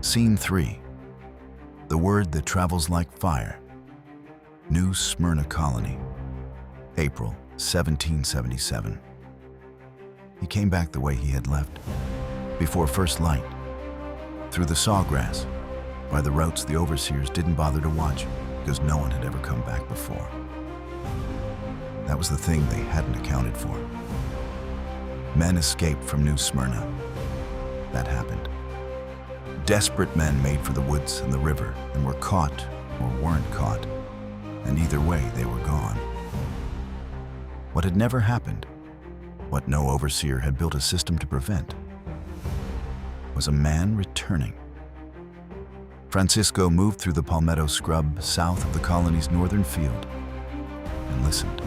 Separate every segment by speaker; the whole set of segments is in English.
Speaker 1: Scene 3. The word that travels like fire. New Smyrna colony. April 1777. He came back the way he had left, before first light, through the sawgrass, by the routes the overseers didn't bother to watch because no one had ever come back before. That was the thing they hadn't accounted for. Men escaped from New Smyrna. That happened. Desperate men made for the woods and the river and were caught or weren't caught, and either way they were gone. What had never happened, what no overseer had built a system to prevent, was a man returning. Francisco moved through the palmetto scrub south of the colony's northern field and listened.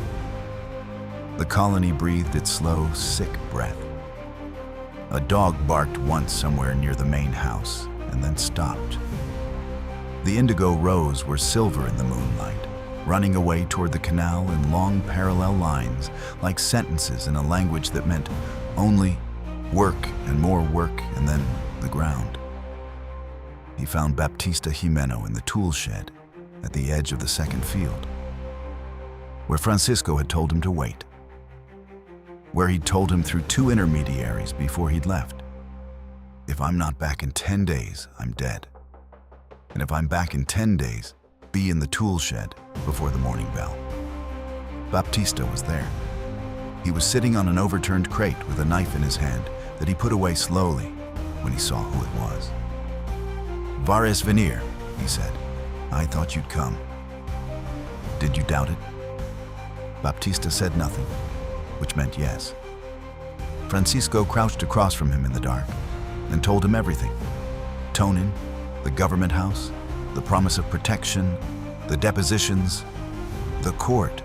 Speaker 1: The colony breathed its slow, sick breath. A dog barked once somewhere near the main house and then stopped. The indigo rows were silver in the moonlight, running away toward the canal in long parallel lines, like sentences in a language that meant only work and more work and then the ground. He found Baptista Ximeno in the tool shed at the edge of the second field, where Francisco had told him to wait, where he'd told him through 2 intermediaries before he'd left. If I'm not back in 10 days, I'm dead. And if I'm back in 10 days, be in the tool shed before the morning bell. Baptista was there. He was sitting on an overturned crate with a knife in his hand that he put away slowly when he saw who it was. "Vares venir," he said. "I thought you'd come." "Did you doubt it?" Baptista said nothing, which meant yes. Francisco crouched across from him in the dark and told him everything. Tonyn, the government house, the promise of protection, the depositions, the court.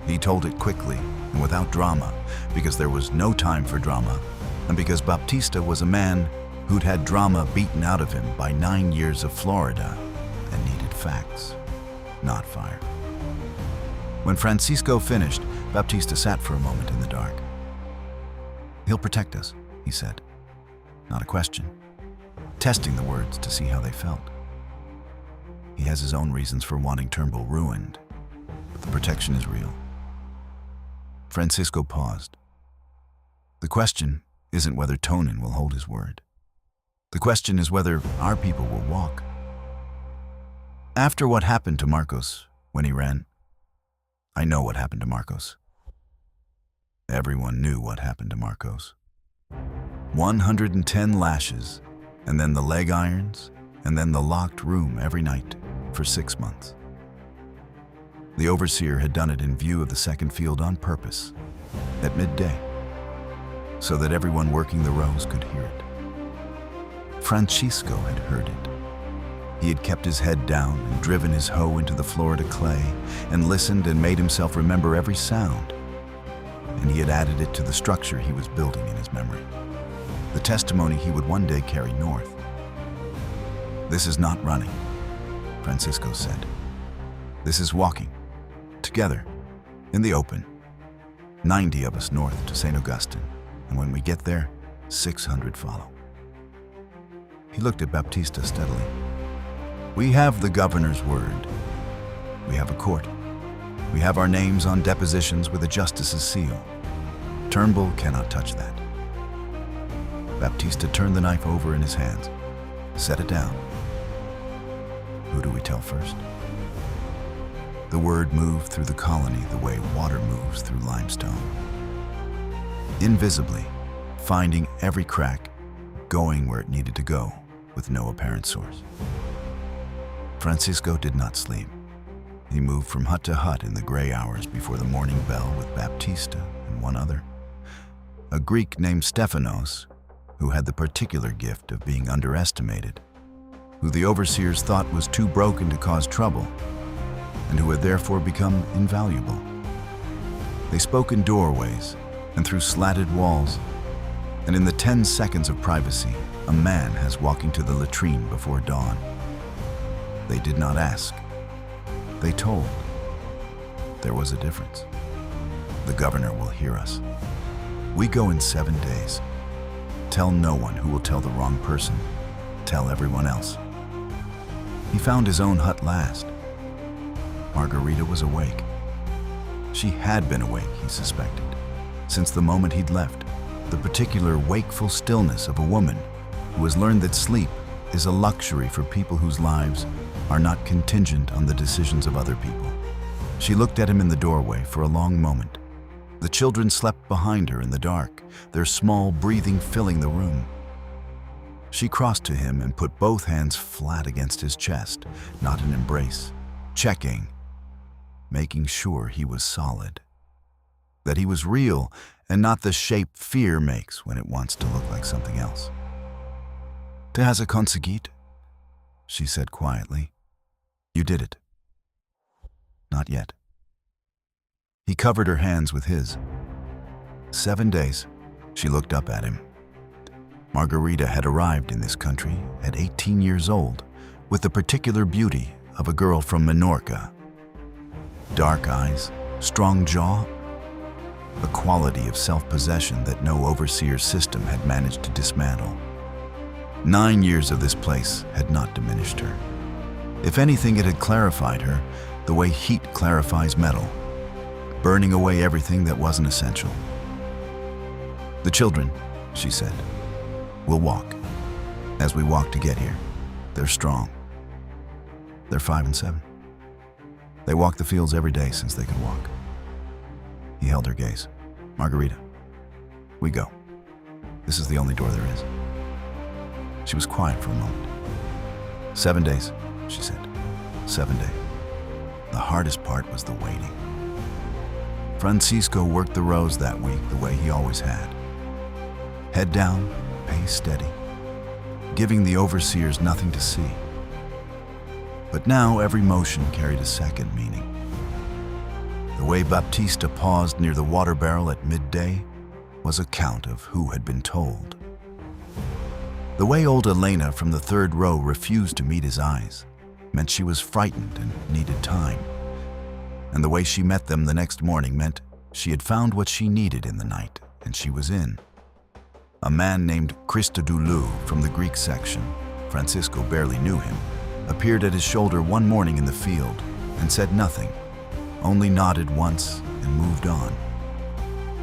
Speaker 1: He told it quickly and without drama, because there was no time for drama, and because Baptista was a man who'd had drama beaten out of him by 9 years of Florida and needed facts, not fire. When Francisco finished, Baptista sat for a moment in the dark. "He'll protect us," he said. Not a question, testing the words to see how they felt. He has his own reasons for wanting Turnbull ruined, but the protection is real. Francisco paused. The question isn't whether Tonyn will hold his word. The question is whether our people will walk. After what happened to Marcos when he ran, I know what happened to Marcos. Everyone knew what happened to Marcos. 110 lashes, and then the leg irons, and then the locked room every night for 6 months. The overseer had done it in view of the second field on purpose, at midday, so that everyone working the rows could hear it. Francisco had heard it. He had kept his head down and driven his hoe into the Florida clay and listened and made himself remember every sound. And he had added it to the structure he was building in his memory, the testimony he would one day carry north. "This is not running," Francisco said. "This is walking, together, in the open. 90 of us north to St. Augustine, and when we get there, 600 follow." He looked at Baptista steadily. "We have the governor's word. We have a court. We have our names on depositions with a justice's seal. Turnbull cannot touch that." Baptista turned the knife over in his hands, set it down. "Who do we tell first?" The word moved through the colony the way water moves through limestone. Invisibly, finding every crack, going where it needed to go, with no apparent source. Francisco did not sleep. He moved from hut to hut in the gray hours before the morning bell with Baptista and one other, a Greek named Stephanos, who had the particular gift of being underestimated, who the overseers thought was too broken to cause trouble, and who had therefore become invaluable. They spoke in doorways and through slatted walls, and in the 10 seconds of privacy, a man has walking to the latrine before dawn. They did not ask. They told. There was a difference. The governor will hear us. We go in 7 days. Tell no one who will tell the wrong person. tell everyone else. He found his own hut last. Margarita was awake. She had been awake, he suspected, since the moment he'd left. The particular wakeful stillness of a woman who has learned that sleep is a luxury for people whose lives are not contingent on the decisions of other people. She looked at him in the doorway for a long moment. The children slept behind her in the dark, their small breathing filling the room. She crossed to him and put both hands flat against his chest, not an embrace, checking, making sure he was solid, that he was real and not the shape fear makes when it wants to look like something else. "Te has conseguido," she said quietly. "You did it." "Not yet." He covered her hands with his. 7 days. She looked up at him. Margarita had arrived in this country at 18 years old with the particular beauty of a girl from Minorca. Dark eyes, strong jaw, a quality of self-possession that no overseer's system had managed to dismantle. 9 years of this place had not diminished her. If anything, it had clarified her the way heat clarifies metal, burning away everything that wasn't essential. "The children," she said, "will walk. As we walk to get here, they're strong. They're 5 and 7. They walk the fields every day since they could walk." He held her gaze. "Margarita, we go. This is the only door there is." She was quiet for a moment. 7 days, she said. 7 days. The hardest part was the waiting. Francisco worked the rows that week the way he always had. Head down, pace steady, giving the overseers nothing to see. But now every motion carried a second meaning. The way Baptista paused near the water barrel at midday was a count of who had been told. The way old Elena from the 3rd row refused to meet his eyes meant she was frightened and needed time. And the way she met them the next morning meant she had found what she needed in the night, and she was in. A man named Christodoulou from the Greek section, Francisco barely knew him, appeared at his shoulder one morning in the field and said nothing, only nodded once and moved on.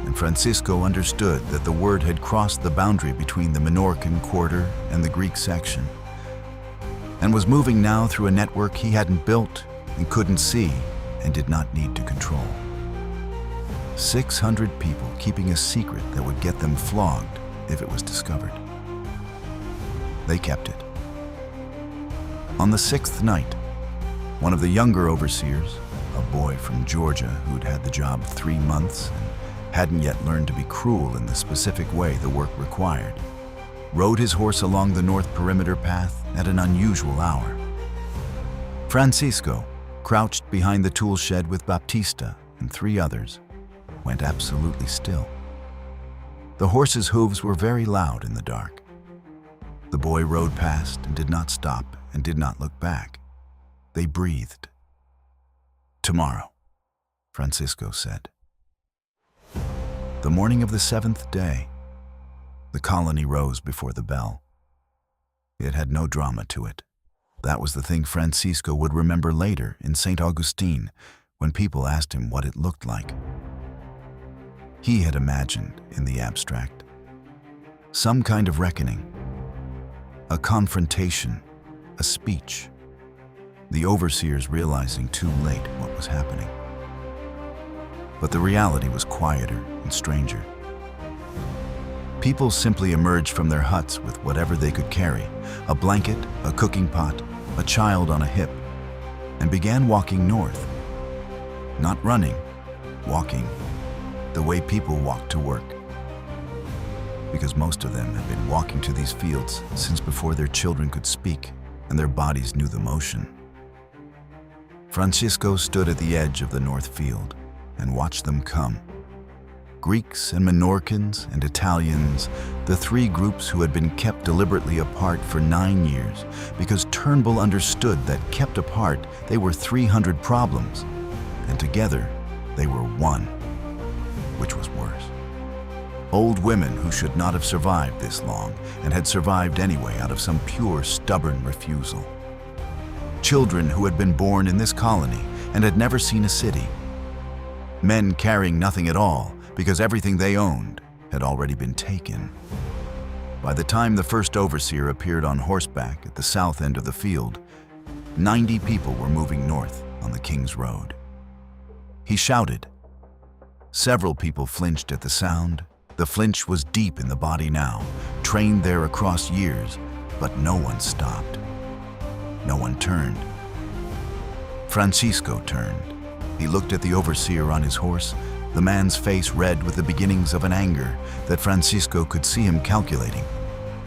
Speaker 1: And Francisco understood that the word had crossed the boundary between the Minorcan quarter and the Greek section, and was moving now through a network he hadn't built and couldn't see and did not need to control. 600 people keeping a secret that would get them flogged if it was discovered. They kept it. On the 6th night, one of the younger overseers, a boy from Georgia who'd had the job 3 months and hadn't yet learned to be cruel in the specific way the work required, rode his horse along the north perimeter path at an unusual hour. Francisco, crouched behind the tool shed with Baptista and 3 others, went absolutely still. The horse's hooves were very loud in the dark. The boy rode past and did not stop and did not look back. They breathed. "Tomorrow," Francisco said. The morning of the 7th day, the colony rose before the bell. It had no drama to it. That was the thing Francisco would remember later in St. Augustine when people asked him what it looked like. He had imagined, in the abstract, some kind of reckoning, a confrontation, a speech, the overseers realizing too late what was happening. But the reality was quieter and stranger. People simply emerged from their huts with whatever they could carry, a blanket, a cooking pot, a child on a hip, and began walking north. Not running, walking, the way people walk to work. Because most of them had been walking to these fields since before their children could speak and their bodies knew the motion. Francisco stood at the edge of the north field and watched them come. Greeks and Minorcans and Italians, the 3 groups who had been kept deliberately apart for 9 years because Turnbull understood that kept apart they were 300 problems, and together they were one, which was worse. Old women who should not have survived this long and had survived anyway out of some pure, stubborn refusal. Children who had been born in this colony and had never seen a city. Men carrying nothing at all because everything they owned had already been taken. By the time the first overseer appeared on horseback at the south end of the field, 90 people were moving north on the King's Road. He shouted. Several people flinched at the sound. The flinch was deep in the body now, trained there across years, but no one stopped. No one turned. Francisco turned. He looked at the overseer on his horse, the man's face red with the beginnings of an anger that Francisco could see him calculating,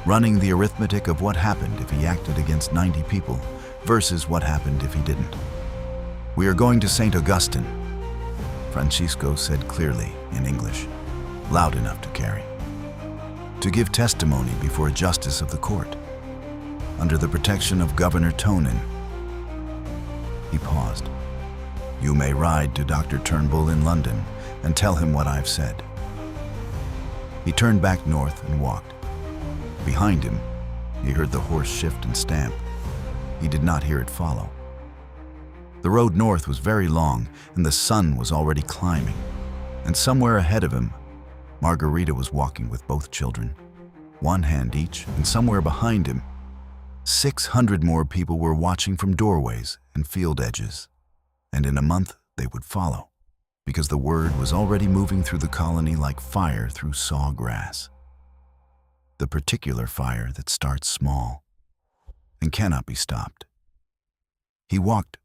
Speaker 1: running the arithmetic of what happened if he acted against 90 people versus what happened if he didn't. "We are going to St. Augustine," Francisco said clearly in English, loud enough to carry, "to give testimony before a justice of the court, under the protection of Governor Tonyn." He paused. "You may ride to Dr. Turnbull in London and tell him what I've said." He turned back north and walked. Behind him, he heard the horse shift and stamp. He did not hear it follow. The road north was very long, and the sun was already climbing. And somewhere ahead of him, Margarita was walking with both children, one hand each, and somewhere behind him, 600 more people were watching from doorways and field edges. And in a month, they would follow, because the word was already moving through the colony like fire through saw grass. The particular fire that starts small and cannot be stopped. He walked